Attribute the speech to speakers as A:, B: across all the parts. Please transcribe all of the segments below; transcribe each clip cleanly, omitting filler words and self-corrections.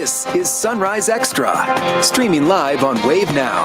A: This is Sunrise Extra, streaming live on Wave Now.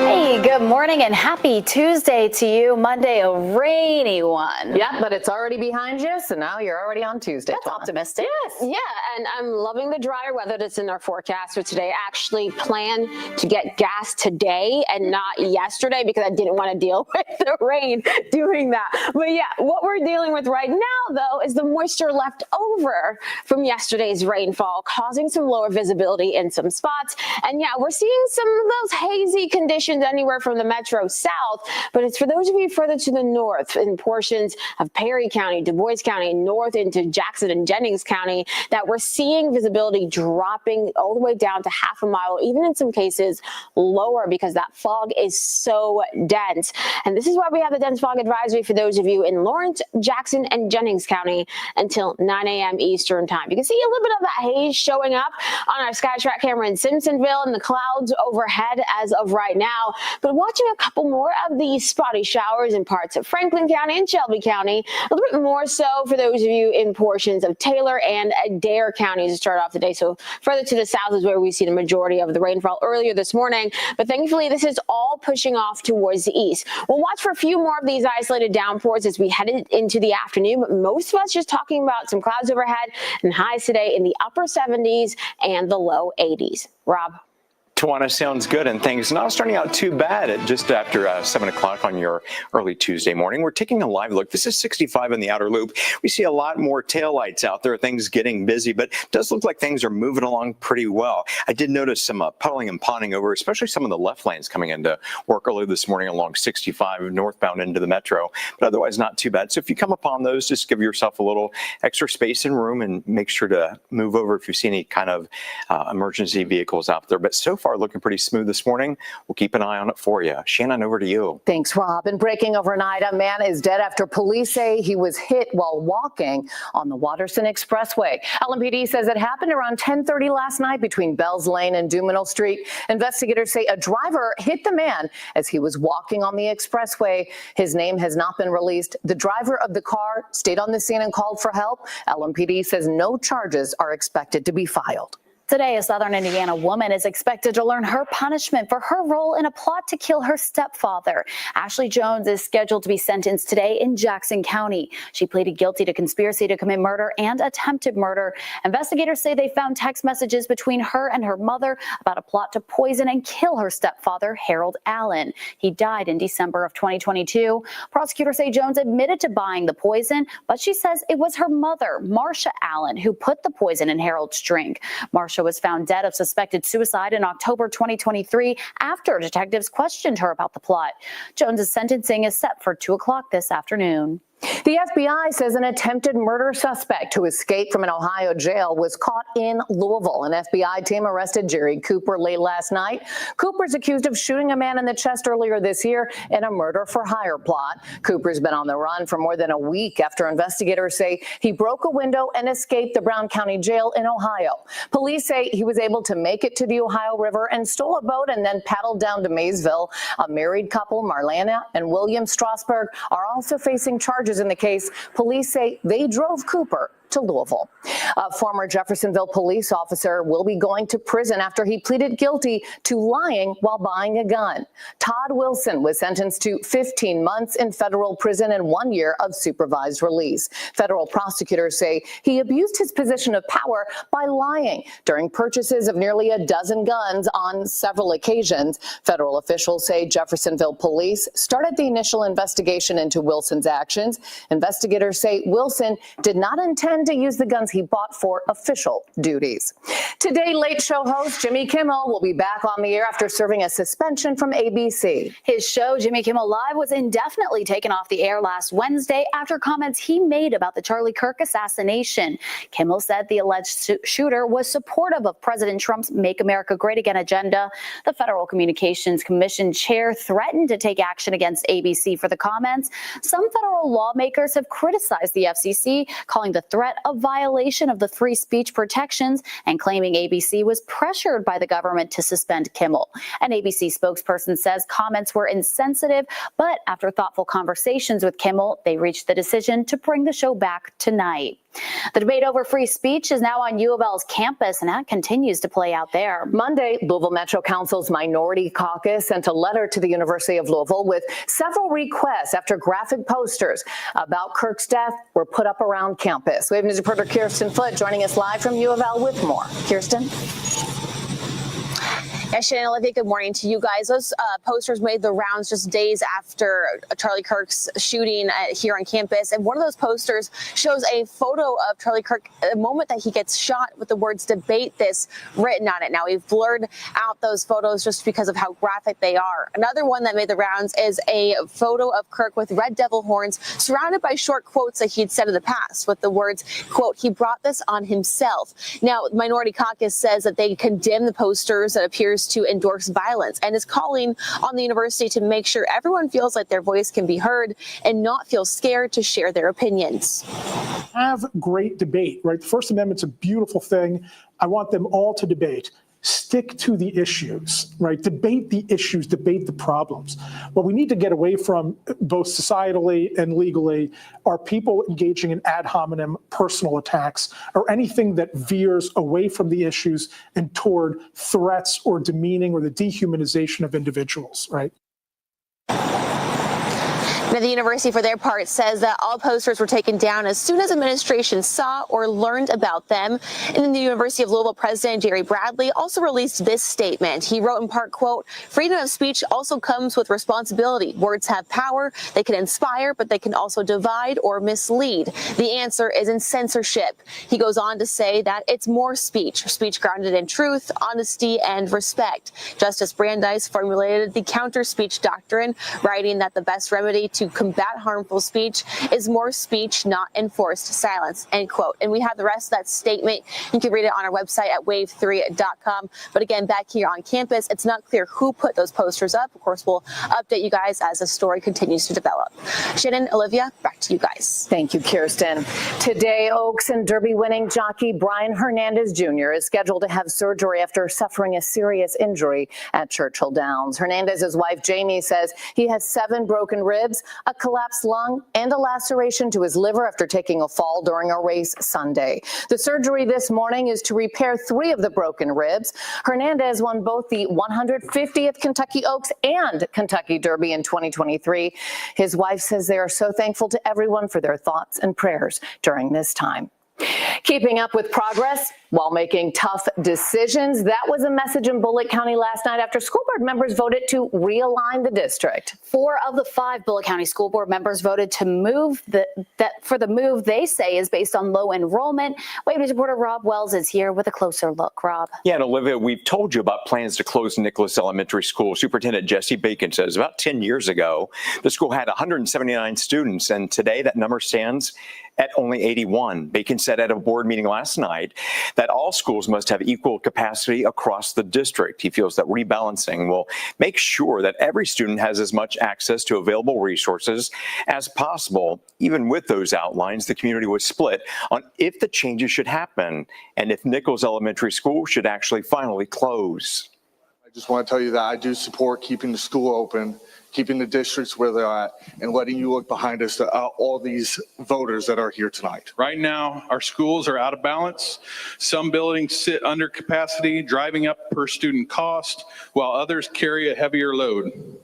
B: Hey, good morning and happy Tuesday to you. Monday, a rainy one.
C: Yeah, but it's already behind you, so now you're already on Tuesday.
B: That's optimistic.
C: Yes.
D: Yeah, and I'm loving the drier weather that's in our forecast for today. I actually plan to get gas today and not yesterday because I didn't want to deal with the rain doing that. But yeah, what we're dealing with right now, though, is the moisture left over from yesterday's rainfall, causing some lower visibility in some spots. And yeah, we're seeing some of those hazy conditions anywhere from the metro south, but it's for those of you further to the north in portions of Perry County, Du Bois County, north into Jackson and Jennings County that we're seeing visibility dropping all the way down to half a mile, even in some cases lower because that fog is so dense. And this is why we have the dense fog advisory for those of you in Lawrence, Jackson, and Jennings County until 9 a.m. Eastern time. You can see a little bit of that haze showing up on our SkyTrack camera in Simpsonville and the clouds overhead as of right now. But watching a couple more of these spotty showers in parts of Franklin County and Shelby County, a little bit more so for those of you in portions of Taylor and Adair counties to start off the day. So further to the south is where we see the majority of the rainfall earlier this morning. But thankfully, this is all pushing off towards the east. We'll watch for a few more of these isolated downpours as we head into the afternoon. But most of us just talking about some clouds overhead and highs today in the upper 70s and the low 80s. Rob.
E: Tawana, sounds good, and things not starting out too bad at just after 7 o'clock on your early Tuesday morning. We're taking a live look. This is 65 in the outer loop. We see a lot more taillights out there, things getting busy, but it does look like things are moving along pretty well. I did notice some puddling and ponding over, especially some of the left lanes coming into work early this morning along 65 northbound into the metro, but otherwise not too bad. So if you come upon those, just give yourself a little extra space and room and make sure to move over if you see any kind of emergency vehicles out there. But so far, looking pretty smooth this morning. We'll keep an eye on it for you. Shannon, over to you.
C: Thanks, Rob. And breaking overnight, a man is dead after police say he was hit while walking on the Watterson Expressway. LMPD says it happened around 10:30 last night between Bells Lane and Duminal Street. Investigators say a driver hit the man as he was walking on the expressway. His name has not been released. The driver of the car stayed on the scene and called for help. LMPD says no charges are expected to be filed.
B: Today, a Southern Indiana woman is expected to learn her punishment for her role in a plot to kill her stepfather. Ashley Jones is scheduled to be sentenced today in Jackson County. She pleaded guilty to conspiracy to commit murder and attempted murder. Investigators say they found text messages between her and her mother about a plot to poison and kill her stepfather, Harold Allen. He died in December of 2022. Prosecutors say Jones admitted to buying the poison, but she says it was her mother, Marcia Allen, who put the poison in Harold's drink. Marcia was found dead of suspected suicide in October 2023 after detectives questioned her about the plot. Jones's sentencing is set for 2 o'clock this afternoon.
C: The FBI says an attempted murder suspect who escaped from an Ohio jail was caught in Louisville. An FBI team arrested Jerry Cooper late last night. Cooper's accused of shooting a man in the chest earlier this year in a murder-for-hire plot. Cooper's been on the run for more than a week after investigators say he broke a window and escaped the Brown County Jail in Ohio. Police say he was able to make it to the Ohio River and stole a boat and then paddled down to Maysville. A married couple, Marlana and William Strasberg, are also facing charges in the case. Police say they drove Cooper to Louisville. A former Jeffersonville police officer will be going to prison after he pleaded guilty to lying while buying a gun. Todd Wilson was sentenced to 15 months in federal prison and 1 year of supervised release. Federal prosecutors say he abused his position of power by lying during purchases of nearly a dozen guns on several occasions. Federal officials say Jeffersonville police started the initial investigation into Wilson's actions. Investigators say Wilson did not intend to use the guns he bought for official duties. Today, Late Show host Jimmy Kimmel will be back on the air after serving a suspension from ABC.
B: His show, Jimmy Kimmel Live, was indefinitely taken off the air last Wednesday after comments he made about the Charlie Kirk assassination. Kimmel said the alleged shooter was supportive of President Trump's Make America Great Again agenda. The Federal Communications Commission chair threatened to take action against ABC for the comments. Some federal lawmakers have criticized the FCC, calling the threat a violation of the free speech protections and claiming ABC was pressured by the government to suspend Kimmel. An ABC spokesperson says comments were insensitive, but after thoughtful conversations with Kimmel, they reached the decision to bring the show back tonight. The debate over free speech is now on U of L's campus, and that continues to play out there.
C: Monday, Louisville Metro Council's Minority Caucus sent a letter to the University of Louisville with several requests after graphic posters about Kirk's death were put up around campus. We have news reporter Kirsten Foote joining us live from U of L with more. Kirsten?
D: Yes, Shannon, Olivia, good morning to you guys. Those posters made the rounds just days after Charlie Kirk's shooting here on campus. And one of those posters shows a photo of Charlie Kirk at the moment that he gets shot with the words "debate this" written on it. Now, we've blurred out those photos just because of how graphic they are. Another one that made the rounds is a photo of Kirk with red devil horns surrounded by short quotes that he'd said in the past with the words, quote, "he brought this on himself." Now, Minority Caucus says that they condemn the posters that appears to endorse violence and is calling on the university to make sure everyone feels like their voice can be heard and not feel scared to share their opinions.
F: Have great debate, right? The First Amendment's a beautiful thing. I want them all to debate. Stick to the issues, right? Debate the issues, debate the problems. What we need to get away from, both societally and legally, are people engaging in ad hominem personal attacks or anything that veers away from the issues and toward threats or demeaning or the dehumanization of individuals, right?
D: Now, the university, for their part, says that all posters were taken down as soon as administration saw or learned about them. And then the University of Louisville president, Jerry Bradley, also released this statement. He wrote in part, quote, "freedom of speech also comes with responsibility. Words have power. They can inspire, but they can also divide or mislead. The answer is in censorship." He goes on to say that it's more speech grounded in truth, honesty, and respect. Justice Brandeis formulated the counter-speech doctrine, writing that the best remedy to combat harmful speech is more speech, not enforced silence, end quote. And we have the rest of that statement. You can read it on our website at wave3.com. But again, back here on campus, it's not clear who put those posters up. Of course, we'll update you guys as the story continues to develop. Shannon, Olivia, back to you guys.
C: Thank you, Kirsten. Today, Oaks and Derby winning jockey Brian Hernandez Jr. is scheduled to have surgery after suffering a serious injury at Churchill Downs. Hernandez's wife, Jamie, says he has 7 broken ribs, a collapsed lung, and a laceration to his liver after taking a fall during a race Sunday. The surgery this morning is to repair 3 of the broken ribs. Hernandez won both the 150th Kentucky Oaks and Kentucky Derby in 2023. His wife says they are so thankful to everyone for their thoughts and prayers during this time. Keeping up with progress while making tough decisions. That was a message in Bullitt County last night after school board members voted to realign the district.
B: 4 of the 5 Bullitt County school board members voted to move the move they say is based on low enrollment. Wave News reporter Rob Wells is here with a closer look. Rob.
E: Yeah, and Olivia, we've told you about plans to close Nicholas Elementary School. Superintendent Jesse Bacon says about 10 years ago, the school had 179 students, and today that number stands at only 81. Bacon said at a board meeting last night that all schools must have equal capacity across the district. He feels that rebalancing will make sure that every student has as much access to available resources as possible. Even with those outlines, the community was split on if the changes should happen and if Nichols Elementary School should actually finally close.
G: I just want to tell you that I do support keeping the school open, keeping the districts where they're at, and letting you look behind us to all these voters that are here tonight.
H: Right now, our schools are out of balance. Some buildings sit under capacity, driving up per student cost, while others carry a heavier load.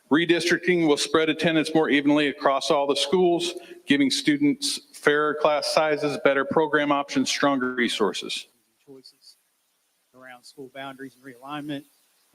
H: Redistricting will spread attendance more evenly across all the schools, giving students fairer class sizes, better program options, stronger resources.
I: Choices around school boundaries and realignment.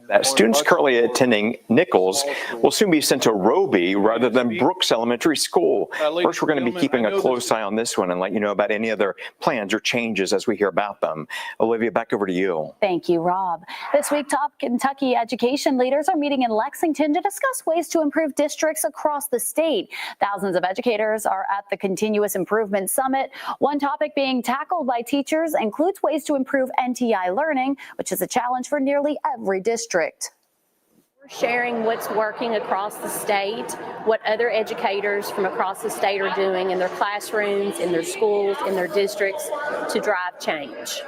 E: That students currently attending Nichols will soon be sent to Roby rather than Brooks Elementary School. First, we're going to be keeping a close eye on this one and let you know about any other plans or changes as we hear about them. Olivia, back over to you.
B: Thank you, Rob. This week, top Kentucky education leaders are meeting in Lexington to discuss ways to improve districts across the state. Thousands of educators are at the Continuous Improvement Summit. One topic being tackled by teachers includes ways to improve NTI learning, which is a challenge for nearly every district.
J: We're sharing what's working across the state, what other educators from across the state are doing in their classrooms, in their schools, in their districts to drive change.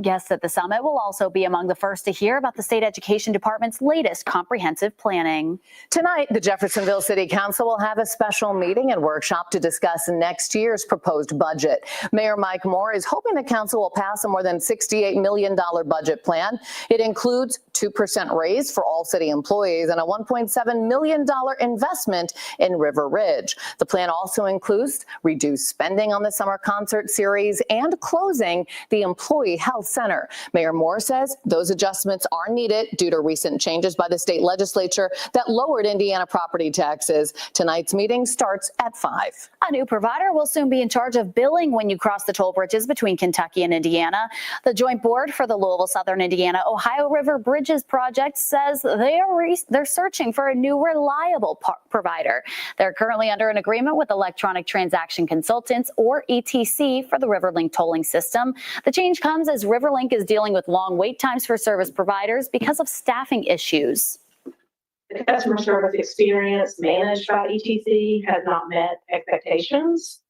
B: Guests at the summit will also be among the first to hear about the state education department's latest comprehensive planning.
C: Tonight, the Jeffersonville City Council will have a special meeting and workshop to discuss next year's proposed budget. Mayor Mike Moore is hoping the council will pass a more than $68 million budget plan. It includes 2% raise for all city employees and a $1.7 million investment in River Ridge. The plan also includes reduced spending on the summer concert series and closing the Employee Health Center. Mayor Moore says those adjustments are needed due to recent changes by the state legislature that lowered Indiana property taxes. Tonight's meeting starts at 5.
B: A new provider will soon be in charge of billing when you cross the toll bridges between Kentucky and Indiana. The Joint Board for the Louisville Southern Indiana Ohio River Bridges Project says they're searching for a new reliable provider. They're currently under an agreement with Electronic Transaction Consultants, or ETC, for the RiverLink tolling system. The change comes as RiverLink is dealing with long wait times for service providers because of staffing issues.
K: The customer service experience managed by ETC has not met expectations,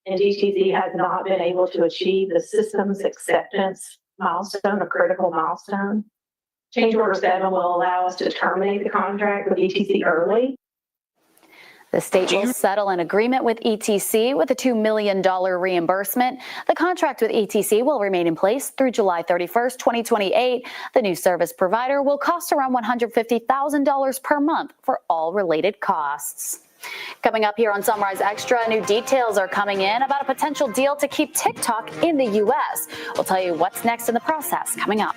K: and ETC has not been able to achieve the system's acceptance milestone, a critical milestone. Change Order 7 will allow us to terminate the contract with ETC early.
B: The state will settle an agreement with ETC with a $2 million reimbursement. The contract with ETC will remain in place through July 31st, 2028. The new service provider will cost around $150,000 per month for all related costs. Coming up here on Sunrise Extra, new details are coming in about a potential deal to keep TikTok in the U.S. We'll tell you what's next in the process coming up.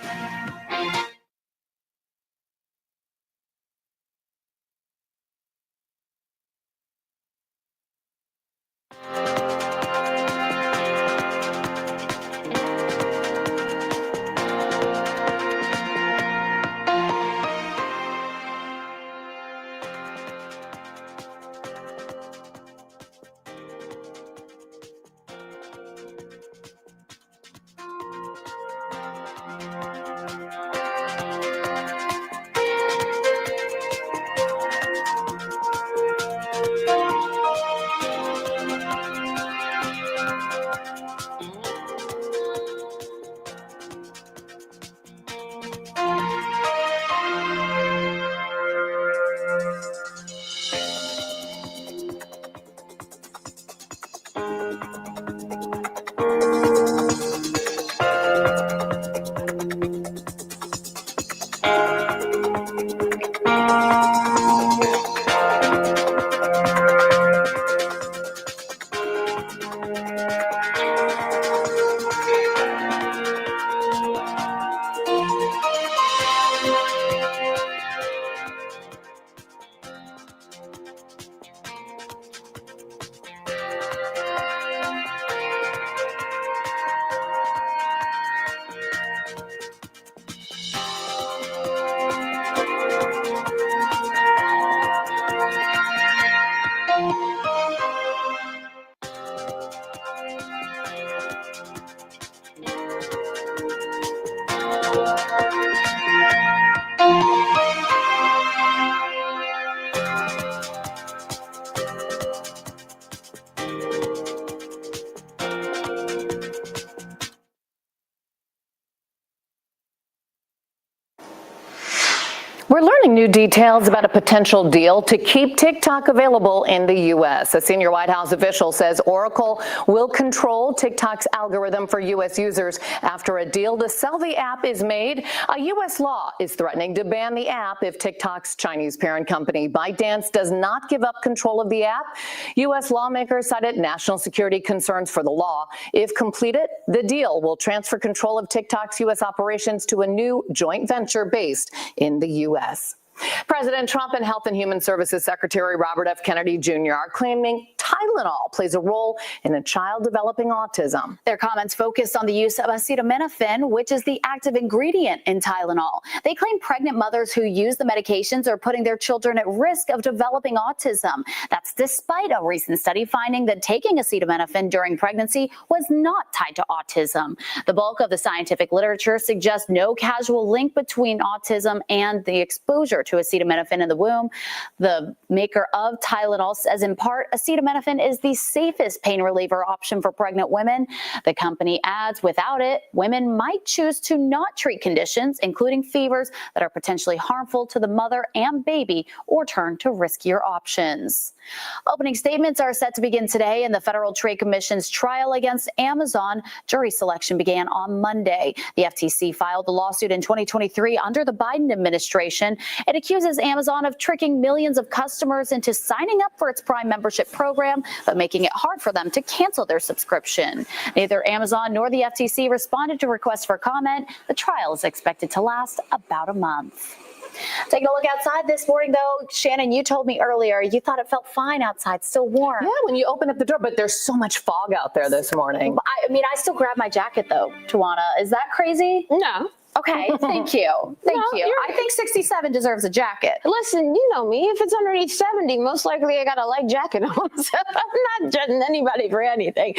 C: We're learning new details about a potential deal to keep TikTok available in the U.S. A senior White House official says Oracle will control TikTok's algorithm for U.S. users after a deal to sell the app is made. A U.S. law is threatening to ban the app if TikTok's Chinese parent company ByteDance does not give up control of the app. U.S. lawmakers cited national security concerns for the law. If completed, the deal will transfer control of TikTok's U.S. operations to a new joint venture based in the U.S. President Trump and Health and Human Services Secretary Robert F. Kennedy Jr. are claiming Tylenol plays a role in a child developing autism.
B: Their comments focused on the use of acetaminophen, which is the active ingredient in Tylenol. They claim pregnant mothers who use the medications are putting their children at risk of developing autism. That's despite a recent study finding that taking acetaminophen during pregnancy was not tied to autism. The bulk of the scientific literature suggests no causal link between autism and the exposure to acetaminophen in the womb. The maker of Tylenol says in part acetaminophen acetaminophen is the safest pain reliever option for pregnant women. The company adds, without it, women might choose to not treat conditions, including fevers that are potentially harmful to the mother and baby, or turn to riskier options. Opening statements are set to begin today in the Federal Trade Commission's trial against Amazon. Jury selection began on Monday. The FTC filed the lawsuit in 2023 under the Biden administration. It accuses Amazon of tricking millions of customers into signing up for its Prime membership program, but making it hard for them to cancel their subscription. Neither Amazon nor the FTC responded to requests for comment. The trial is expected to last about a month. Taking a look outside this morning, though, Shannon, you told me earlier you thought it felt fine outside, still warm.
C: Yeah, when you open up the door, but there's so much fog out there this morning.
B: I mean, I still grabbed my jacket, though, Tawana. Is that crazy?
D: No.
B: Okay, thank you. Thank you. I think 67 deserves a jacket.
D: Listen, you know me. If it's underneath 70, most likely I got a light jacket on. So I'm not judging anybody for anything.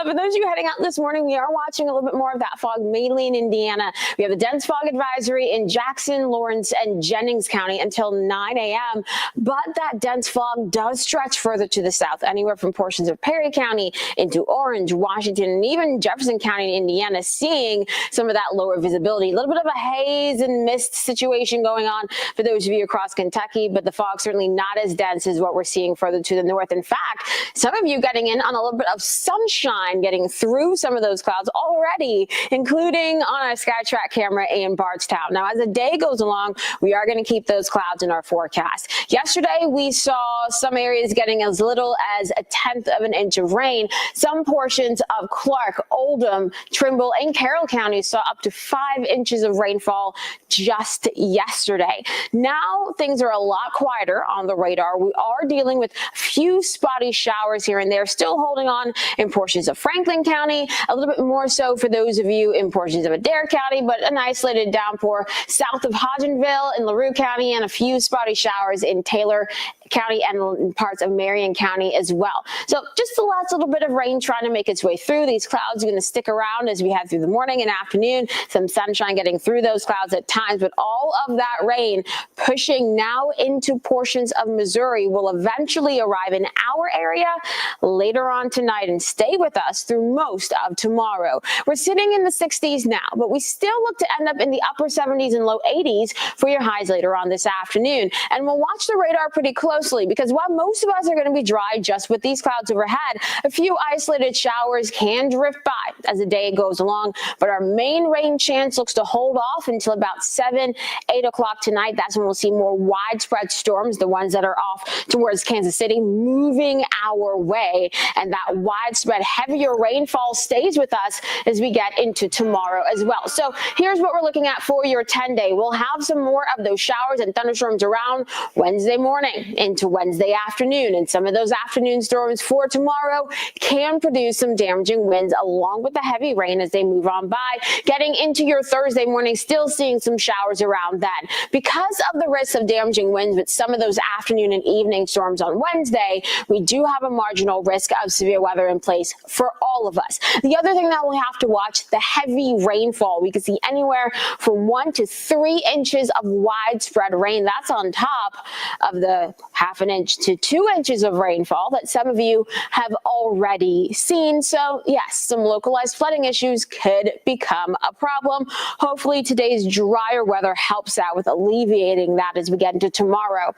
D: For those of you heading out this morning, we are watching a little bit more of that fog, mainly in Indiana. We have a dense fog advisory in Jackson, Lawrence, and Jennings County until 9 a.m. But that dense fog does stretch further to the south, anywhere from portions of Perry County into Orange, Washington, and even Jefferson County in Indiana, seeing some of that lower visibility. A little bit of a haze and mist situation going on for those of you across Kentucky, but the fog certainly not as dense as what we're seeing further to the north. In fact, some of you getting in on a little bit of sunshine, getting through some of those clouds already, including on our SkyTrack camera in Bardstown. Now, as the day goes along, we are going to keep those clouds in our forecast. Yesterday, we saw some areas getting as little as 1/10 of an inch of rain. Some portions of Clark, Oldham, Trimble, and Carroll counties saw up to 5 inches of rainfall just yesterday. Now things are a lot quieter on the radar. We are dealing with a few spotty showers here and there, still holding on in portions of Franklin County, a little bit more so for those of you in portions of Adair County, but an isolated downpour south of Hodgenville in LaRue County, and a few spotty showers in Taylor County and parts of Marion County as well. So just the last little bit of rain trying to make its way through. These clouds are going to stick around as we head through the morning and afternoon. Some sunshine getting through those clouds at times, but all of that rain pushing now into portions of Missouri will eventually arrive in our area later on tonight and stay with us through most of tomorrow. We're sitting in the 60s now, but we still look to end up in the upper 70s and low 80s for your highs later on this afternoon. And we'll watch the radar pretty closely, because while most of us are going to be dry just with these clouds overhead, a few isolated showers can drift by as the day goes along. But our main rain chance looks to hold off until about 7, 8 o'clock tonight. That's when we'll see more widespread storms, the ones that are off towards Kansas City, moving our way. And that widespread heavier rainfall stays with us as we get into tomorrow as well. So here's what we're looking at for your 10-day. We'll have some more of those showers and thunderstorms around Wednesday morning into Wednesday afternoon. And some of those afternoon storms for tomorrow can produce some damaging winds along with the heavy rain as they move on by. Getting into your Thursday morning, still seeing some showers around then. Because of the risks of damaging winds with some of those afternoon and evening storms on Wednesday, we do have a marginal risk of severe weather in place for all of us. The other thing that we'll have to watch, the heavy rainfall. We could see anywhere from 1 to 3 inches of widespread rain. That's on top of the 1/2 inch to 2 inches of rainfall that some of you have already seen. So yes, some localized flooding issues could become a problem. Hopefully today's drier weather helps out with alleviating that as we get into tomorrow.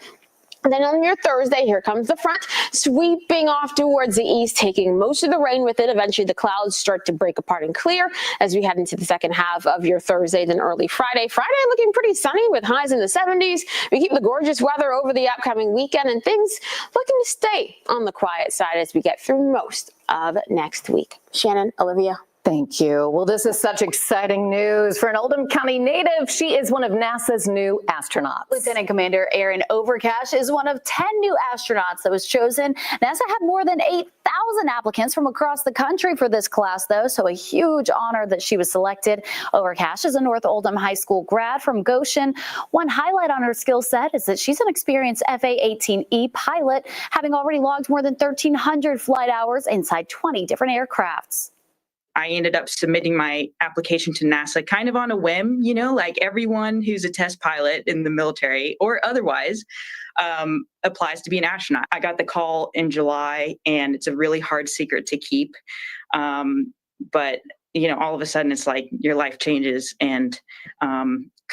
D: And then on your Thursday, here comes the front, sweeping off towards the east, taking most of the rain with it. Eventually, the clouds start to break apart and clear as we head into the second half of your Thursday, then early Friday. Friday looking pretty sunny with highs in the 70s. We keep the gorgeous weather over the upcoming weekend, and things looking to stay on the quiet side as we get through most of next week. Shannon, Olivia.
C: Thank you. Well, this is such exciting news for an Oldham County native. She is one of NASA's new astronauts.
B: Lieutenant Commander Erin Overcash is one of 10 new astronauts that was chosen. NASA had more than 8,000 applicants from across the country for this class, though, so a huge honor that she was selected. Overcash is a North Oldham High School grad from Goshen. One highlight on her skill set is that she's an experienced FA-18E pilot, having already logged more than 1,300 flight hours inside 20 different aircrafts.
L: I ended up submitting my application to NASA kind of on a whim, you know, like everyone who's a test pilot in the military or otherwise. applies to be an astronaut. I got the call in July, and it's a really hard secret to keep. But all of a sudden it's like your life changes, and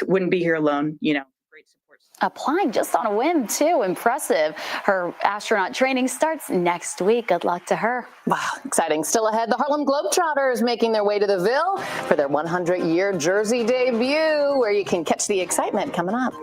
L: wouldn't be here alone, great support.
B: Applying just on a whim, too. Impressive. Her astronaut training starts next week. Good luck to her.
C: Wow, exciting. Still ahead, the Harlem Globetrotters making their way to the Ville for their 100-year jersey debut, where you can catch the excitement coming up.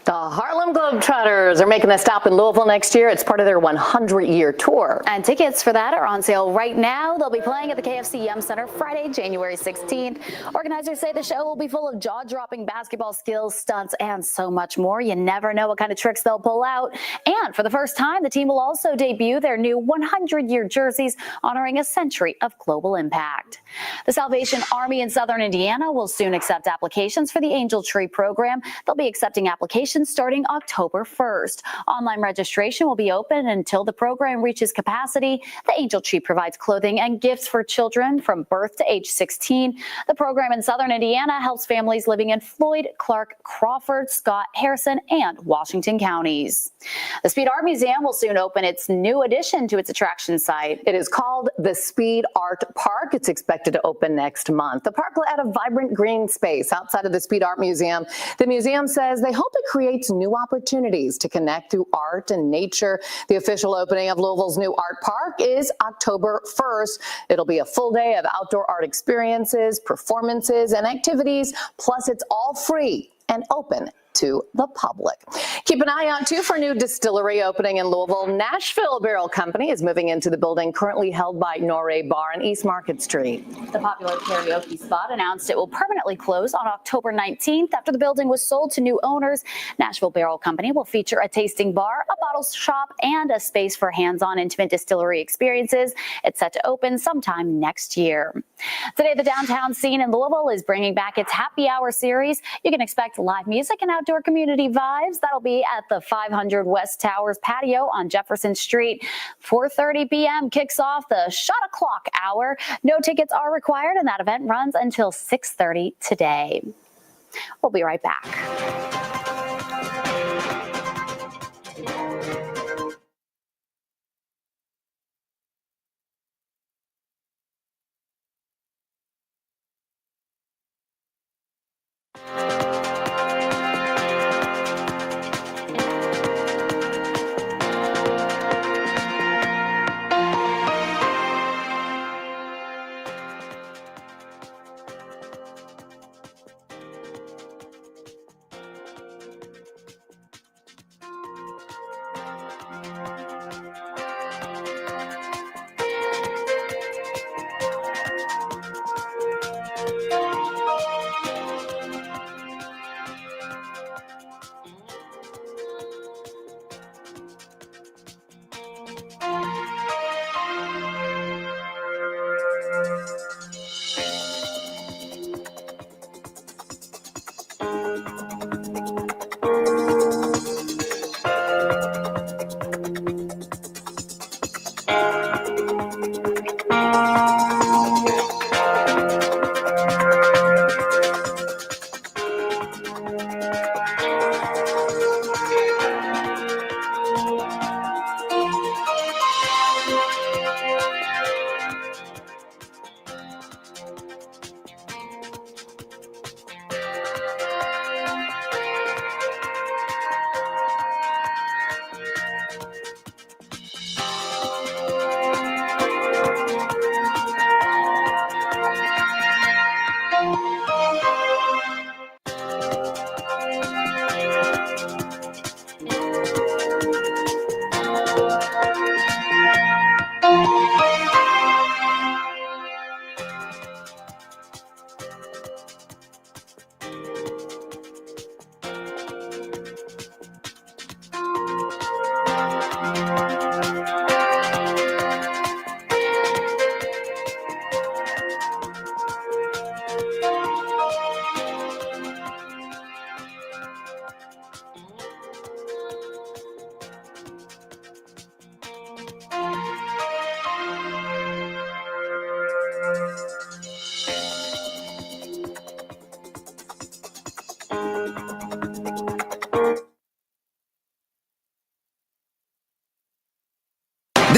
C: The Harlem Globetrotters are making a stop in Louisville next year. It's part of their 100-year tour.
B: And tickets for that are on sale right now. They'll be playing at the KFC Yum Center Friday, January 16th. Organizers say the show will be full of jaw-dropping basketball skills, stunts, and so much more. You never know what kind of tricks they'll pull out. And for the first time, the team will also debut their new 100-year jerseys, honoring a century of global impact. The Salvation Army in Southern Indiana will soon accept applications for the Angel Tree program. They'll be accepting applications starting October 1st. Online registration will be open until the program reaches capacity. The Angel Tree provides clothing and gifts for children from birth to age 16. The program in Southern Indiana helps families living in Floyd, Clark, Crawford, Scott, Harrison, and Washington counties. The Speed Art Museum will soon open its new addition to its attraction site.
C: It is called the Speed Art Park. It's expected to open next month. The park will add a vibrant green space outside of the Speed Art Museum. The museum says they hope it creates new opportunities to connect through art and nature. The official opening of Louisville's new art park is October 1st. It'll be a full day of outdoor art experiences, performances, and activities. Plus, it's all free and open to the public. Keep an eye out, too, for a new distillery opening in Louisville. Nashville Barrel Company is moving into the building currently held by Noré Bar on East Market Street.
B: The popular karaoke spot announced it will permanently close on October 19th after the building was sold to new owners. Nashville Barrel Company will feature a tasting bar, a bottle shop, and a space for hands-on intimate distillery experiences. It's set to open sometime next year. Today, the downtown scene in Louisville is bringing back its Happy Hour series. You can expect live music and outdoor community vibes. That'll be at the 500 West Towers patio on Jefferson Street. 4:30 p.m. kicks off the shot o'clock hour. No tickets are required, and that event runs until 6:30 today. We'll be right back.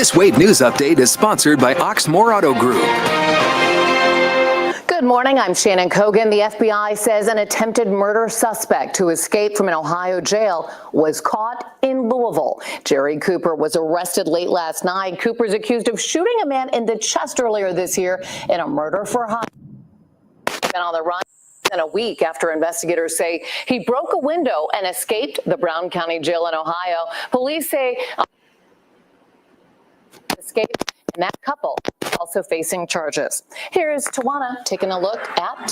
A: This Wave News Update is sponsored by Oxmoor Auto Group.
C: Good morning, I'm Shannon Cogan. The FBI says an attempted murder suspect who escaped from an Ohio jail was caught in Louisville. Jerry Cooper was arrested late last night. Cooper's accused of shooting a man in the chest earlier this year in a murder for hire. Been on the run in a week after investigators say he broke a window and escaped the Brown County Jail in Ohio. Police say escaped, and that couple also facing charges. Here's Tawana taking a look at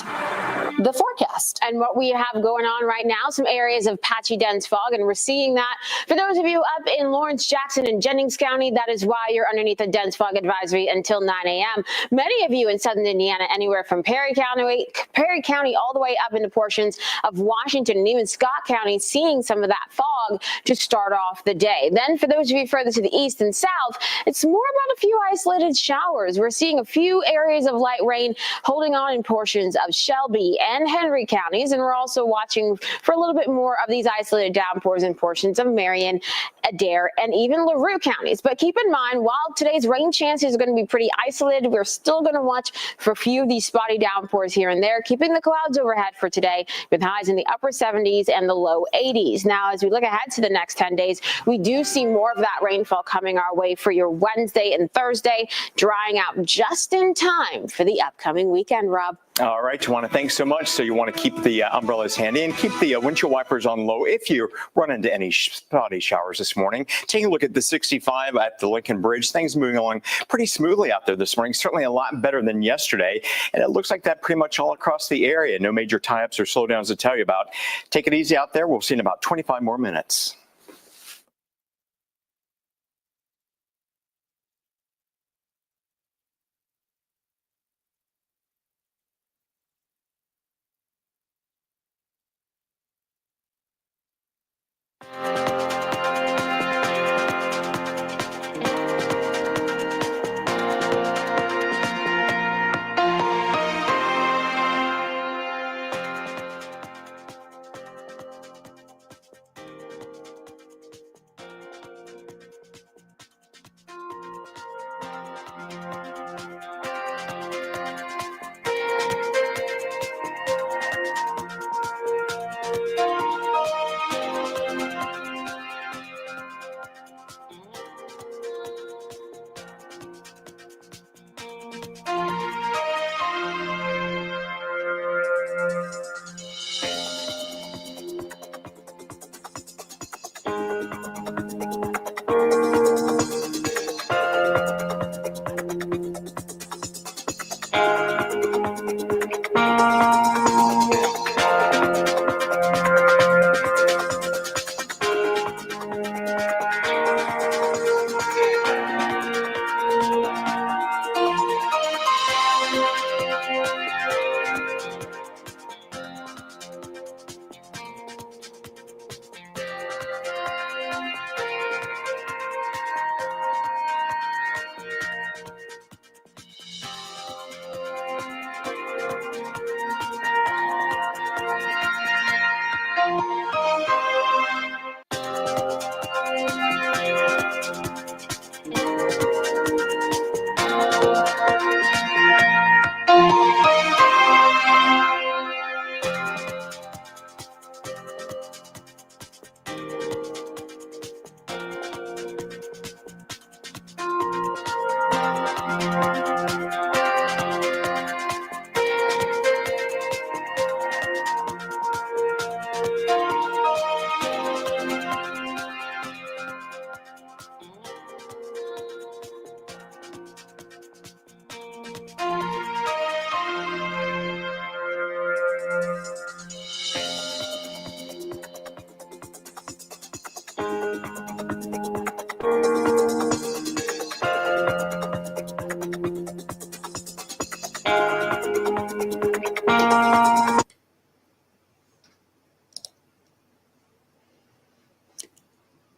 C: the forecast.
D: And what we have going on right now, some areas of patchy dense fog, and we're seeing that. For those of you up in Lawrence, Jackson, and Jennings County, that is why you're underneath a dense fog advisory until 9 a.m. Many of you in southern Indiana, anywhere from Perry County all the way up into portions of Washington and even Scott County, seeing some of that fog to start off the day. Then for those of you further to the east and south, it's more about a few isolated showers. We're seeing a few areas of light rain holding on in portions of Shelby and Henry counties, and we're also watching for a little bit more of these isolated downpours in portions of Marion, Adair, and even LaRue counties. But keep in mind, while today's rain chances are going to be pretty isolated, we're still going to watch for a few of these spotty downpours here and there, keeping the clouds overhead for today with highs in the upper 70s and the low 80s. Now, as we look ahead to the next 10 days, we do see more of that rainfall coming our way for your Wednesday and Thursday, drying out just in time for the upcoming weekend, Rob.
E: All right, Tawana, thanks so much. So you want to keep the umbrellas handy and keep the windshield wipers on low if you run into any spotty showers this morning. Taking a look at the 65 at the Lincoln Bridge, things moving along pretty smoothly out there this morning, certainly a lot better than yesterday. And it looks like that pretty much all across the area. No major tie-ups or slowdowns to tell you about. Take it easy out there. We'll see you in about 25 more minutes.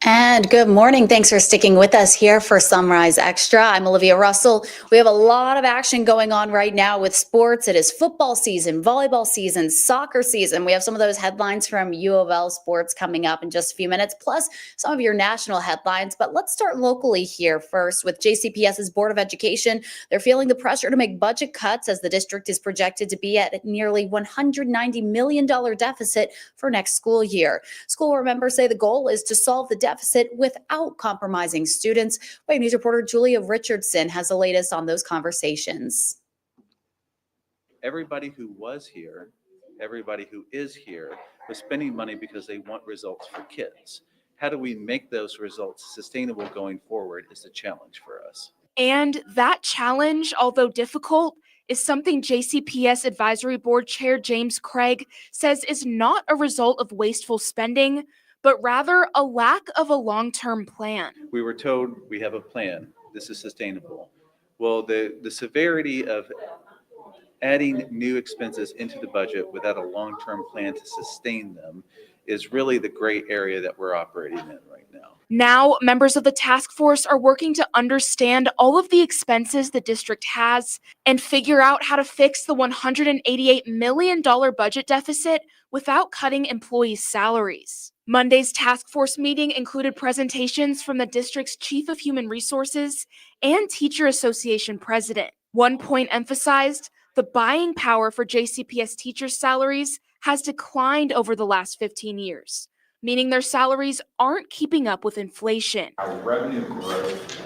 B: And good morning. Thanks for sticking with us here for Sunrise Extra. I'm Olivia Russell. We have a lot of action going on right now with sports. It is football season, volleyball season, soccer season. We have some of those headlines from U of L sports coming up in just a few minutes, plus some of your national headlines. But let's start locally here first with JCPS's Board of Education. They're feeling the pressure to make budget cuts as the district is projected to be at nearly $190 million deficit for next school year. School board members say the goal is to solve the deficit without compromising students. Wave News reporter Julia Richardson has the latest on those conversations.
M: Everybody who was here, everybody who is here, was spending money because they want results for kids. How do we make those results sustainable going forward is the challenge for us.
N: And that challenge, although difficult, is something JCPS Advisory Board Chair James Craig says is not a result of wasteful spending, but rather a lack of a long-term plan.
M: We were told we have a plan. This is sustainable. Well, the severity of adding new expenses into the budget without a long-term plan to sustain them is really the gray area that we're operating in right now.
N: Now, members of the task force are working to understand all of the expenses the district has and figure out how to fix the $188 million budget deficit without cutting employees' salaries. Monday's task force meeting included presentations from the district's Chief of Human Resources and Teacher Association president. One point emphasized the buying power for JCPS teachers' salaries has declined over the last 15 years, meaning their salaries aren't keeping up with inflation.
O: Our revenue growth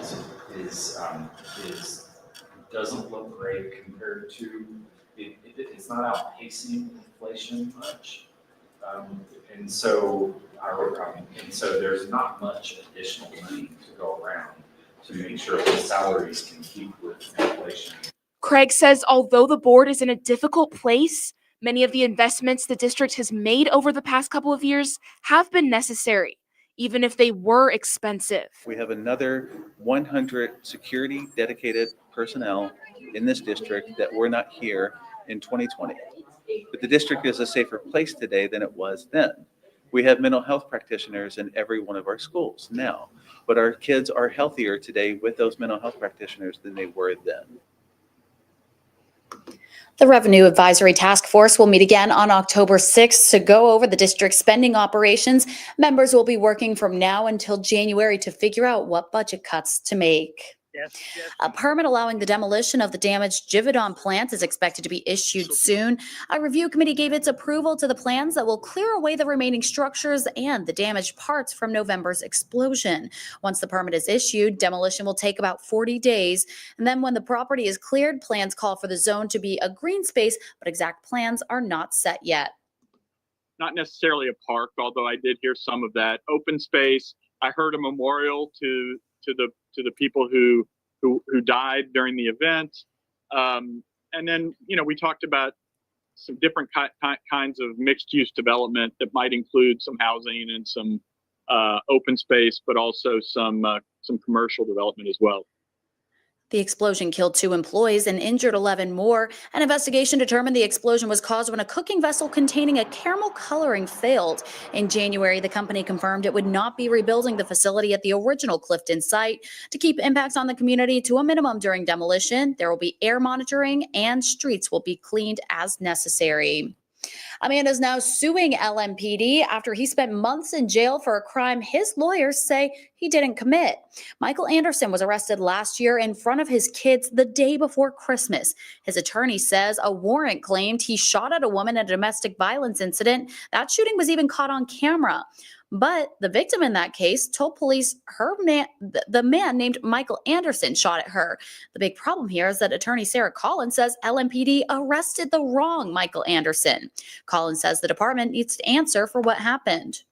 O: doesn't look great compared to it's not outpacing inflation much, and so there's not much additional money to go around to make sure the salaries can keep with inflation.
N: Craig says although the board is in a difficult place, many of the investments the district has made over the past couple of years have been necessary, even if they were expensive.
M: We have another 100 security dedicated personnel in this district that were not here in 2020. But the district is a safer place today than it was then. We have mental health practitioners in every one of our schools now, but our kids are healthier today with those mental health practitioners than they were then.
B: The Revenue Advisory Task Force will meet again on October 6th to go over the district's spending operations. Members will be working from now until January to figure out what budget cuts to make. A permit allowing the demolition of the damaged Givaudan plant is expected to be issued soon. A review committee gave its approval to the plans that will clear away the remaining structures and the damaged parts from November's explosion. Once the permit is issued, demolition will take about 40 days. And then when the property is cleared, plans call for the zone to be a green space, but exact plans are not set yet.
P: Not necessarily a park, although I did hear some of that. Open space. I heard a memorial to the people who died during the event, and then we talked about some different kinds of mixed-use development that might include some housing and some open space, but also some commercial development as well.
B: The explosion killed 2 employees and injured 11 more. An investigation determined the explosion was caused when a cooking vessel containing a caramel coloring failed. In January, the company confirmed it would not be rebuilding the facility at the original Clifton site. To keep impacts on the community to a minimum during demolition, there will be air monitoring and streets will be cleaned as necessary. Amanda's now suing LMPD after he spent months in jail for a crime his lawyers say he didn't commit. Michael Anderson was arrested last year in front of his kids the day before Christmas. His attorney says a warrant claimed he shot at a woman in a domestic violence incident. That shooting was even caught on camera. But the victim in that case told police the man named Michael Anderson shot at her. The big problem here is that attorney Sarah Collins says LMPD arrested the wrong Michael Anderson. Collins says the department needs to answer for what happened.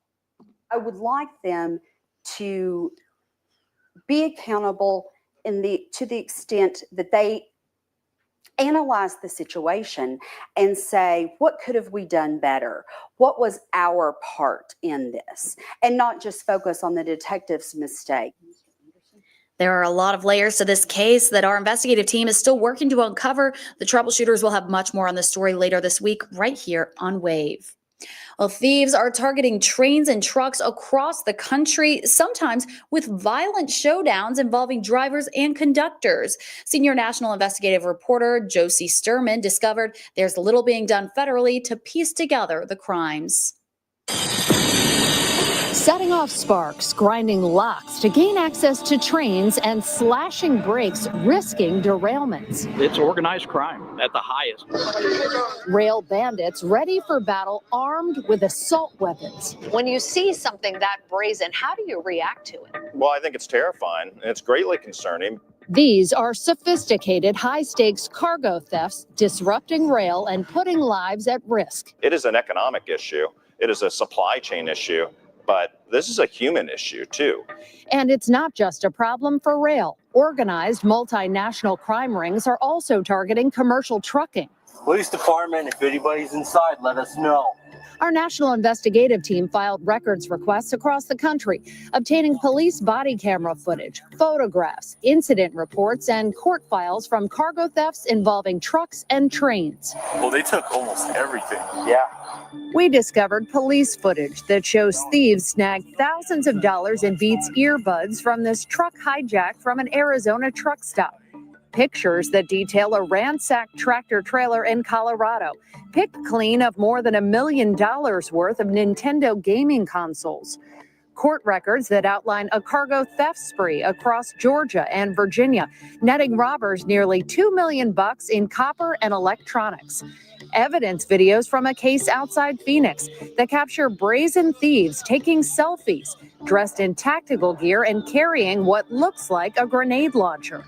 Q: I would like them to be accountable to the extent that they analyze the situation and say, what could have we done better? What was our part in this? And not just focus on the detective's mistake.
B: There are a lot of layers to this case that our investigative team is still working to uncover. The troubleshooters will have much more on the story later this week right here on Wave. Well, thieves are targeting trains and trucks across the country, sometimes with violent showdowns involving drivers and conductors. Senior national investigative reporter Josie Sturman discovered there's little being done federally to piece together the crimes.
R: Setting off sparks, grinding locks to gain access to trains, and slashing brakes, risking derailments.
S: It's organized crime at the highest.
R: Rail bandits ready for battle, armed with assault weapons.
C: When you see something that brazen, how do you react to it?
T: Well, I think it's terrifying, and it's greatly concerning.
R: These are sophisticated, high-stakes cargo thefts, disrupting rail and putting lives at risk.
T: It is an economic issue. It is a supply chain issue. But this is a human issue, too.
R: And it's not just a problem for rail. Organized multinational crime rings are also targeting commercial trucking.
U: Police department, if anybody's inside, let us know.
R: Our national investigative team filed records requests across the country, obtaining police body camera footage, photographs, incident reports, and court files from cargo thefts involving trucks and trains.
U: Well, they took almost everything. Yeah.
R: We discovered police footage that shows thieves snagged thousands of dollars in Beats earbuds from this truck hijack from an Arizona truck stop. Pictures that detail a ransacked tractor trailer in Colorado, picked clean of more than $1 million worth of Nintendo gaming consoles. Court records that outline a cargo theft spree across Georgia and Virginia, netting robbers nearly $2 million in copper and electronics. Evidence videos from a case outside Phoenix that capture brazen thieves taking selfies, dressed in tactical gear and carrying what looks like a grenade launcher.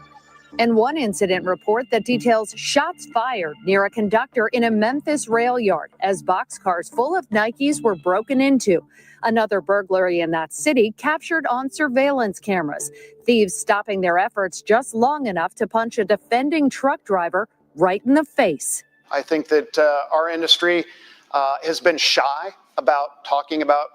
R: And one incident report that details shots fired near a conductor in a Memphis rail yard as boxcars full of Nikes were broken into. Another burglary in that city captured on surveillance cameras. Thieves stopping their efforts just long enough to punch a defending truck driver right in the face.
V: I think that our industry has been shy about talking about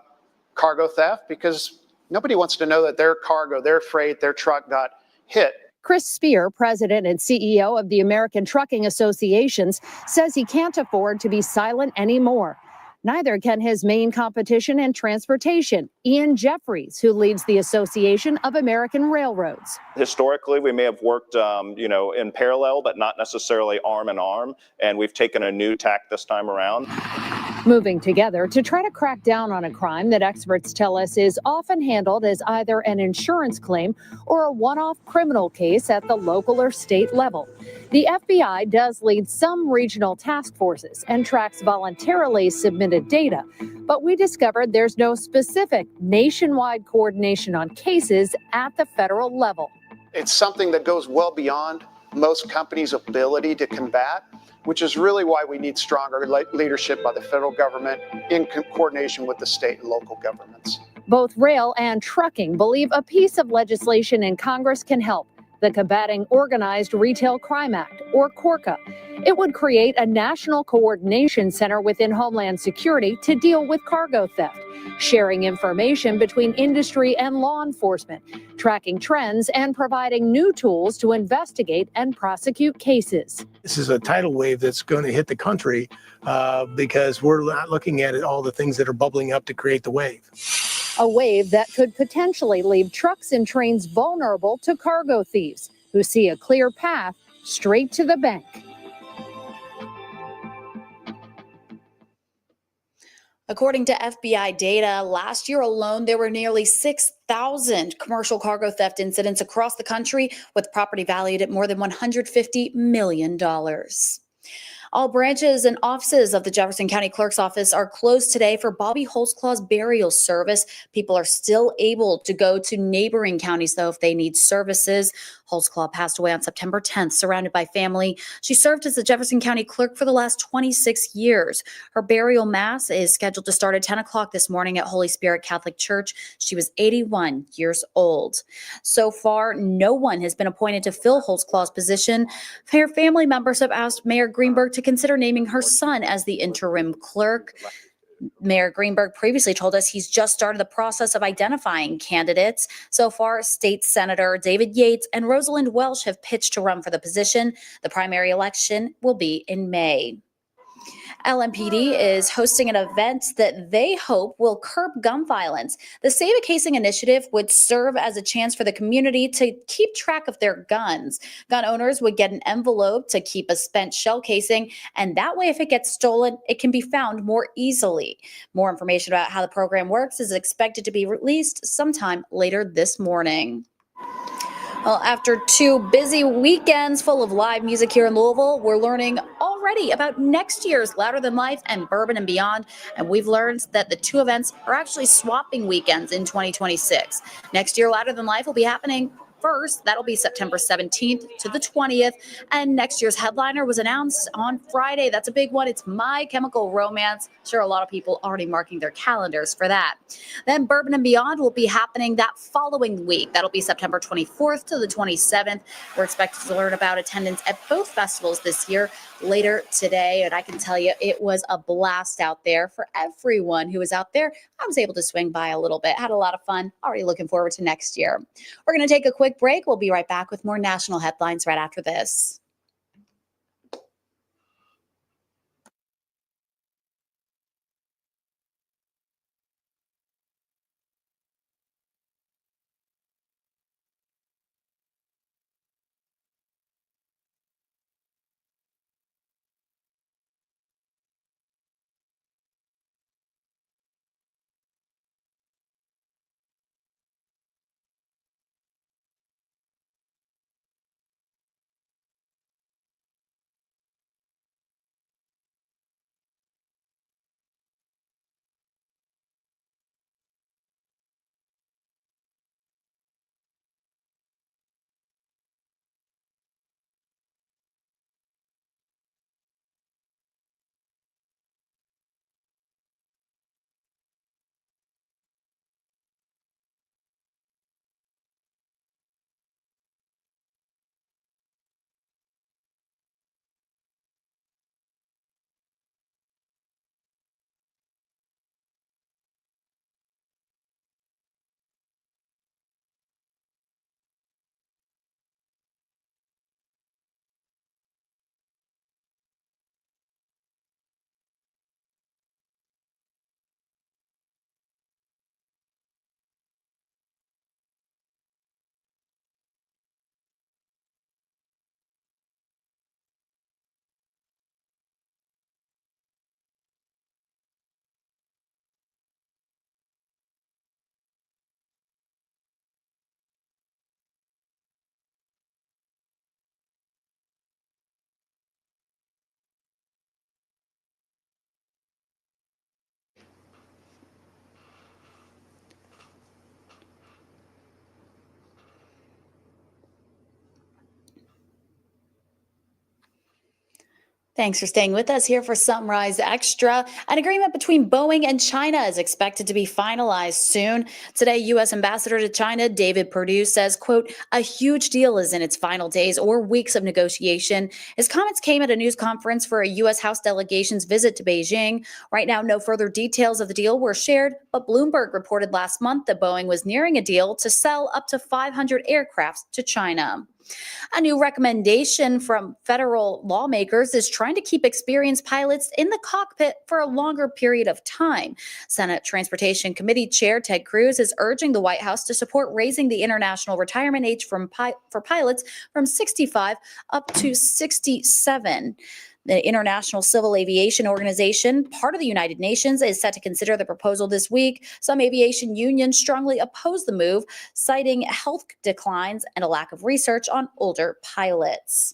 V: cargo theft because nobody wants to know that their cargo, their freight, their truck got hit.
R: Chris Spear, president and CEO of the American Trucking Associations, says he can't afford to be silent anymore. Neither can his main competition in transportation, Ian Jeffries, who leads the Association of American Railroads.
T: Historically, we may have worked, in parallel, but not necessarily arm in arm. And we've taken a new tack this time around.
R: Moving together to try to crack down on a crime that experts tell us is often handled as either an insurance claim or a one-off criminal case at the local or state level. The FBI does lead some regional task forces and tracks voluntarily submitted data, but we discovered there's no specific nationwide coordination on cases at the federal level.
V: It's something that goes well beyond most companies' ability to combat, which is really why we need stronger leadership by the federal government in coordination with the state and local governments.
R: Both rail and trucking believe a piece of legislation in Congress can help, the Combating Organized Retail Crime Act, or CORCA. It would create a national coordination center within Homeland Security to deal with cargo theft, sharing information between industry and law enforcement, tracking trends, and providing new tools to investigate and prosecute cases.
W: This is a tidal wave that's going to hit the country because we're not looking at all the things that are bubbling up to create the wave.
R: A wave that could potentially leave trucks and trains vulnerable to cargo thieves who see a clear path straight to the bank.
B: According to FBI data, last year alone, there were nearly 6,000 commercial cargo theft incidents across the country, with property valued at more than $150 million. All branches and offices of the Jefferson County Clerk's Office are closed today for Bobby Holtzclaw's burial service. People are still able to go to neighboring counties, though, if they need services. Holtzclaw passed away on September 10th, surrounded by family. She served as the Jefferson County Clerk for the last 26 years. Her burial mass is scheduled to start at 10 o'clock this morning at Holy Spirit Catholic Church. She was 81 years old. So far, no one has been appointed to fill Holtzclaw's position. Her family members have asked Mayor Greenberg to consider naming her son as the interim clerk. Mayor Greenberg previously told us he's just started the process of identifying candidates. So far, State Senator David Yates and Rosalind Welsh have pitched to run for the position. The primary election will be in May. LMPD is hosting an event that they hope will curb gun violence. The Save a Casing initiative would serve as a chance for the community to keep track of their guns. Gun owners would get an envelope to keep a spent shell casing, and that way, if it gets stolen, it can be found more easily. More information about how the program works is expected to be released sometime later this morning. Well, after 2 busy weekends full of live music here in Louisville, we're learning already about next year's Louder Than Life and Bourbon and Beyond. And we've learned that the two events are actually swapping weekends in 2026. Next year, Louder Than Life will be happening first. That'll be September 17th to the 20th. And next year's headliner was announced on Friday. That's a big one. It's My Chemical Romance. Sure, a lot of people already marking their calendars for that. Then Bourbon and Beyond will be happening that following week. That'll be September 24th to the 27th. We're expected to learn about attendance at both festivals this year later today. And I can tell you, it was a blast out there for everyone who was out there. I was able to swing by a little bit, had a lot of fun. Already looking forward to next year. We're going to take a quick break. We'll be right back with more national headlines right after this. Thanks for staying with us here for Sunrise Extra. An agreement between Boeing and China is expected to be finalized soon. Today, U.S. Ambassador to China, David Perdue, says, quote, a huge deal is in its final days or weeks of negotiation. His comments came at a news conference for a U.S. House delegation's visit to Beijing. Right now, no further details of the deal were shared, but Bloomberg reported last month that Boeing was nearing a deal to sell up to 500 aircrafts to China. A new recommendation from federal lawmakers is trying to keep experienced pilots in the cockpit for a longer period of time. Senate Transportation Committee Chair Ted Cruz is urging the White House to support raising the international retirement age for pilots from 65 up to 67. The International Civil Aviation Organization, part of the United Nations, is set to consider the proposal this week. Some aviation unions strongly oppose the move, citing health declines and a lack of research on older pilots.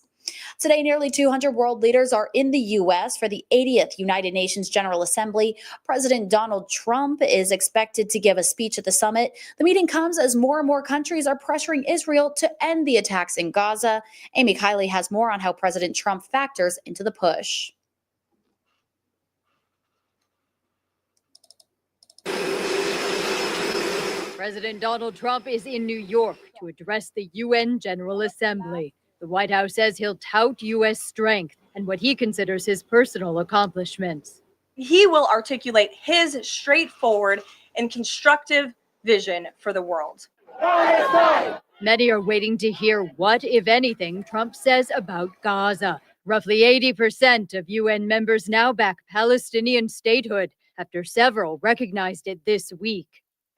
B: Today, nearly 200 world leaders are in the U.S. for the 80th United Nations General Assembly. President Donald Trump is expected to give a speech at the summit. The meeting comes as more and more countries are pressuring Israel to end the attacks in Gaza. Amy Kiley has more on how President Trump factors into the push.
F: President Donald Trump is in New York to address the UN General Assembly. The White House says he'll tout U.S. strength and what he considers his personal accomplishments.
G: He will articulate his straightforward and constructive vision for the world.
F: Many are waiting to hear what, if anything, Trump says about Gaza. Roughly 80% of UN members now back Palestinian statehood after several recognized it this week.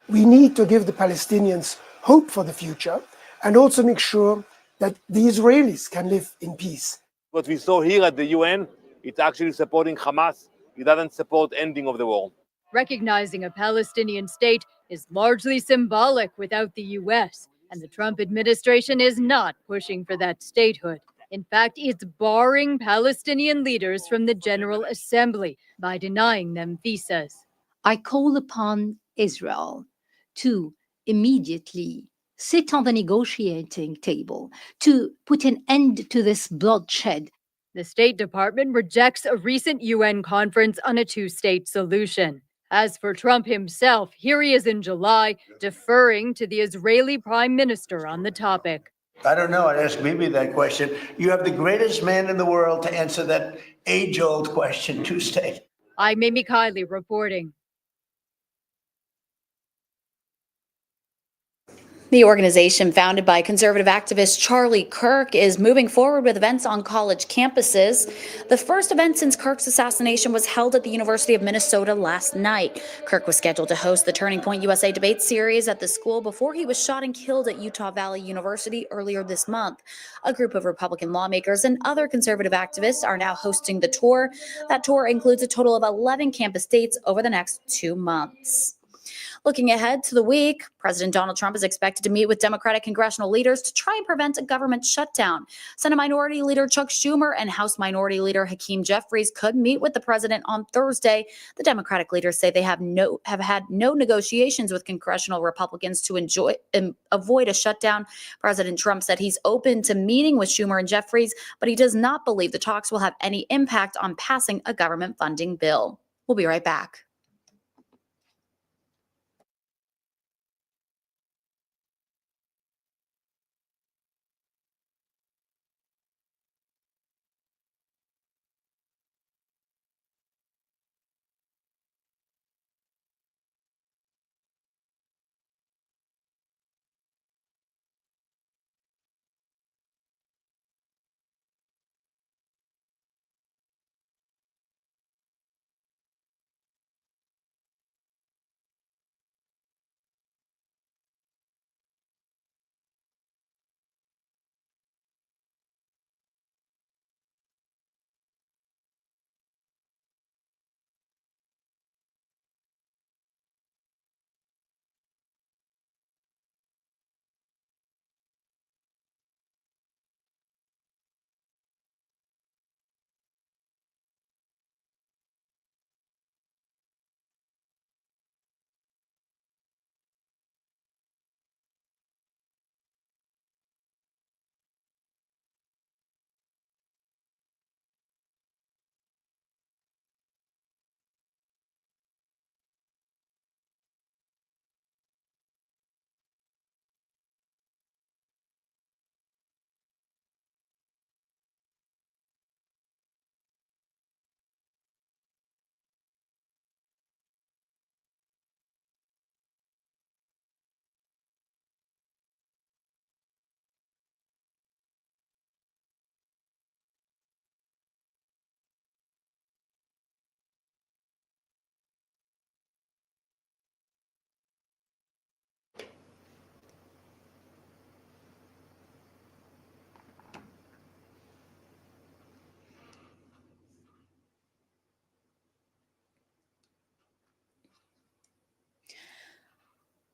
H: We need to give the Palestinians hope for the future and also make sure that the Israelis can live in peace.
X: What we saw here at the UN, it's actually supporting Hamas. It doesn't support ending of the war.
F: Recognizing a Palestinian state is largely symbolic without the U.S., and the Trump administration is not pushing for that statehood. In fact, it's barring Palestinian leaders from the General Assembly by denying them visas.
Y: I call upon Israel to immediately sit on the negotiating table to put an end to this bloodshed.
F: The State Department rejects a recent UN conference on a two-state solution. As for Trump himself, here he is in July, deferring to the Israeli Prime Minister on the topic.
Z: I don't know. I'd ask Bibi that question. You have the greatest man in the world to answer that age-old question, two-state.
F: I'm Amy Kiley reporting.
B: The organization, founded by conservative activist Charlie Kirk, is moving forward with events on college campuses. The first event since Kirk's assassination was held at the University of Minnesota last night. Kirk was scheduled to host the Turning Point USA debate series at the school before he was shot and killed at Utah Valley University earlier this month. A group of Republican lawmakers and other conservative activists are now hosting the tour. That tour includes a total of 11 campus dates over the next 2 months. Looking ahead to the week, President Donald Trump is expected to meet with Democratic congressional leaders to try and prevent a government shutdown. Senate Minority Leader Chuck Schumer and House Minority Leader Hakeem Jeffries could meet with the president on Thursday. The Democratic leaders say they have had no negotiations with congressional Republicans to avoid a shutdown. President Trump said he's open to meeting with Schumer and Jeffries, but he does not believe the talks will have any impact on passing a government funding bill. We'll be right back.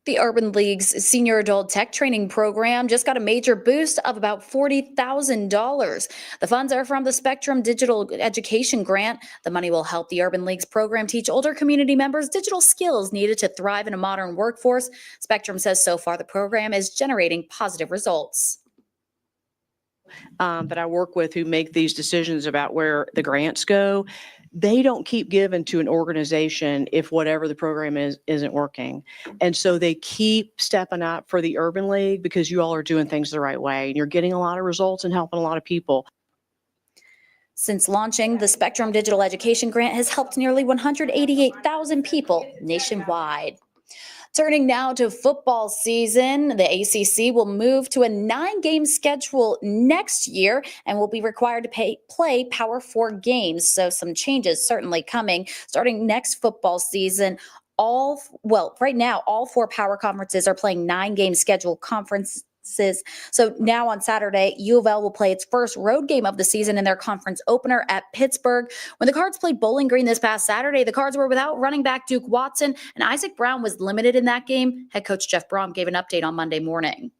B: The Urban League's Senior Adult Tech Training Program just got a major boost of about $40,000. The funds are from the Spectrum Digital Education Grant. The money will help the Urban League's program teach older community members digital skills needed to thrive in a modern workforce. Spectrum says so far the program is generating positive results.
A: That I work with who make these decisions about where the grants go, they don't keep giving to an organization if whatever the program is isn't working. And so they keep stepping up for the Urban League because you all are doing things the right way and you're getting a lot of results and helping a lot of people.
B: Since launching, the Spectrum Digital Education Grant has helped nearly 188,000 people nationwide. Turning now to football season, the ACC will move to a 9-game schedule next year and will be required to play Power 4 games. So some changes certainly coming starting next football season. Right now, all 4 power conferences are playing 9-game schedule conferences. So now on Saturday, U of L will play its first road game of the season in their conference opener at Pittsburgh. When the Cards played Bowling Green this past Saturday, the Cards were without running back Duke Watson, and Isaac Brown was limited in that game. Head coach Jeff Brom gave an update on Monday morning.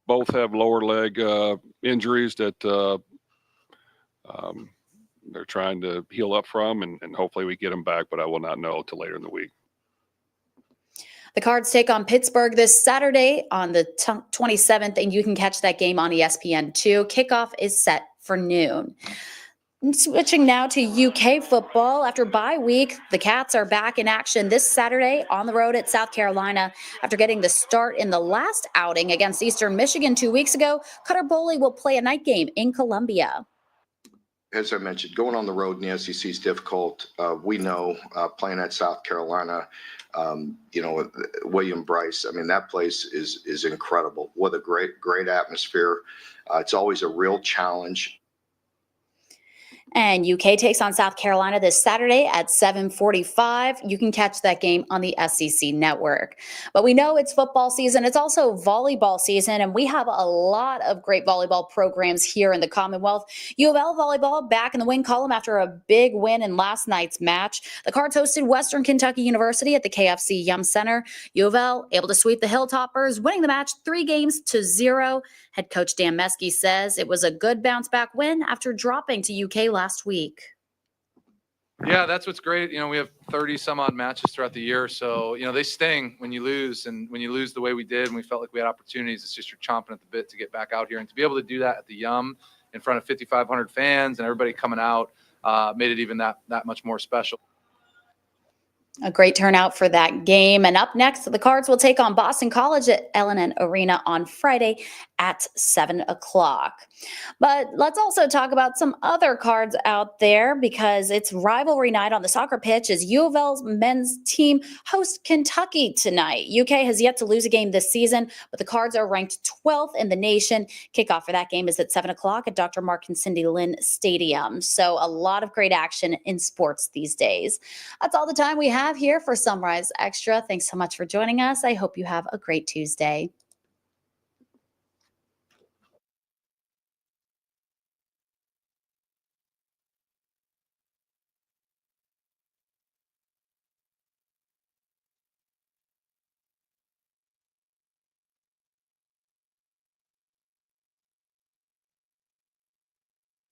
D: Both have lower leg injuries that they're trying to heal up from, and hopefully we get them back, but I will not know till later in the week.
B: The Cards take on Pittsburgh this Saturday on the 27th, and you can catch that game on ESPN2. Kickoff is set for noon. Switching now to UK football. After bye week, the Cats are back in action this Saturday on the road at South Carolina. After getting the start in the last outing against Eastern Michigan 2 weeks ago, Cutter Boley will play a night game in Columbia.
I: As I mentioned, going on the road in the SEC is difficult. We know playing at South Carolina, William Bryce, I mean, that place is incredible. What a great atmosphere. It's always a real challenge.
B: And UK takes on South Carolina this Saturday at 7:45. You can catch that game on the SEC network. But we know it's football season. It's also volleyball season, and we have a lot of great volleyball programs here in the Commonwealth. U of L volleyball back in the win column after a big win in last night's match. The Cards hosted Western Kentucky University at the KFC Yum Center. U of L able to sweep the Hilltoppers, winning the match 3-0. Head coach Dan Meskey says it was a good bounce-back win after dropping to UK last week.
J: Yeah, that's what's great. We have 30 some odd matches throughout the year. So, they sting when you lose. And when you lose the way we did and we felt like we had opportunities, it's just you're chomping at the bit to get back out here. And to be able to do that at the Yum in front of 5,500 fans and everybody coming out made it even that much more special.
B: A great turnout for that game. And up next, the Cards will take on Boston College at L&N Arena on Friday at 7 o'clock. But let's also talk about some other Cards out there because it's rivalry night on the soccer pitch as U of L's men's team hosts Kentucky tonight. UK has yet to lose a game this season, but the Cards are ranked 12th in the nation. Kickoff for that game is at 7 o'clock at Dr. Mark and Cindy Lynn Stadium. So a lot of great action in sports these days. That's all the time we have here for Sunrise Extra. Thanks so much for joining us. I hope you have a great Tuesday.